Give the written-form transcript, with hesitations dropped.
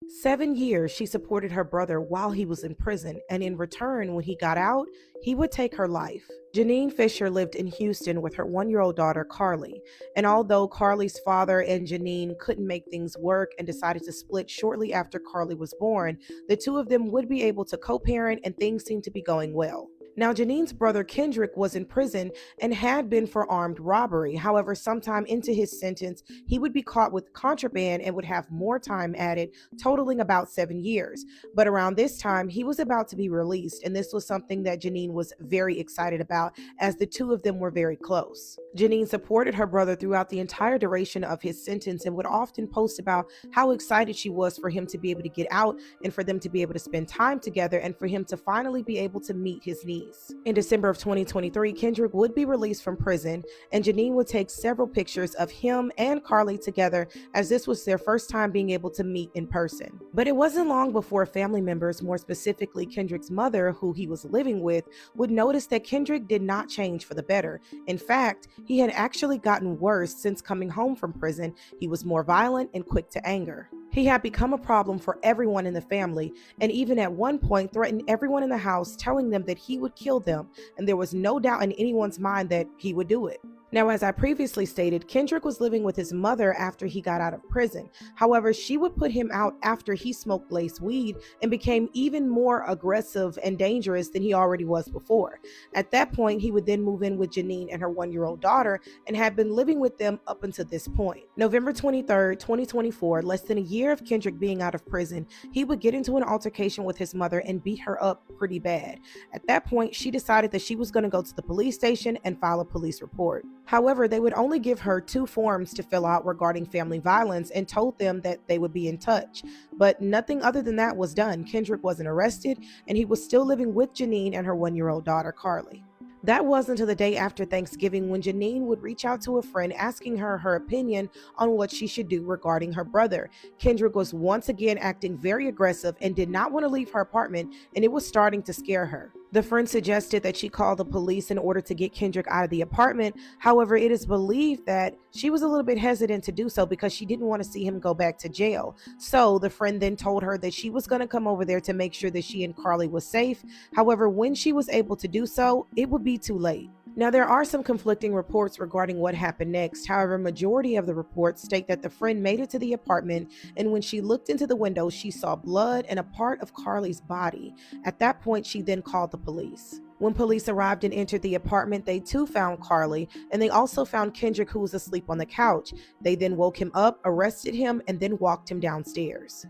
7 years she supported her brother while he was in prison, and in return, when he got out, he would take her life. Janine Fisher lived in Houston with her 1 year old daughter, Carly. And although Carly's father and Janine couldn't make things work and decided to split shortly after Carly was born, the two of them would be able to co parent, and things seemed to be going well. Now, Janine's brother Kendrick was in prison and had been for armed robbery. However, sometime into his sentence, he would be caught with contraband and would have more time added, totaling about 7 years. But around this time, he was about to be released, and this was something that Janine was very excited about as the two of them were very close. Janine supported her brother throughout the entire duration of his sentence and would often post about how excited she was for him to be able to get out and for them to be able to spend time together and for him to finally be able to meet his needs. In December of 2023, Kendrick would be released from prison, and Janine would take several pictures of him and Carly together, as this was their first time being able to meet in person. But it wasn't long before family members, more specifically Kendrick's mother, who he was living with, would notice that Kendrick did not change for the better. In fact, he had actually gotten worse since coming home from prison. He was more violent and quick to anger. He had become a problem for everyone in the family, and even at one point threatened everyone in the house, telling them that he would kill them, and there was no doubt in anyone's mind that he would do it. Now, as I previously stated, Kendrick was living with his mother after he got out of prison. However, she would put him out after he smoked lace weed and became even more aggressive and dangerous than he already was before. At that point, he would then move in with Janine and her 1 year old daughter and had been living with them up until this point. November 23rd, 2024, less than a year of Kendrick being out of prison, he would get into an altercation with his mother and beat her up pretty bad. At that point, she decided that she was going to go to the police station and file a police report. However, they would only give her 2 forms to fill out regarding family violence and told them that they would be in touch. But nothing other than that was done. Kendrick wasn't arrested, and he was still living with Janine and her 1 year old daughter, Carly. That was until the day after Thanksgiving, when Janine would reach out to a friend asking her opinion on what she should do regarding her brother. Kendrick was once again acting very aggressive and did not want to leave her apartment, and it was starting to scare her. The friend suggested that she call the police in order to get Kendrick out of the apartment. However, it is believed that she was a little bit hesitant to do so because she didn't want to see him go back to jail. So the friend then told her that she was going to come over there to make sure that she and Carly was safe. However, when she was able to do so, it would be too late. Now, there are some conflicting reports regarding what happened next. However, majority of the reports state that the friend made it to the apartment, and when she looked into the window, she saw blood and a part of Carly's body. At that point, she then called the police. When police arrived and entered the apartment, they too found Carly, and they also found Kendrick, who was asleep on the couch. They then woke him up, arrested him, and then walked him downstairs.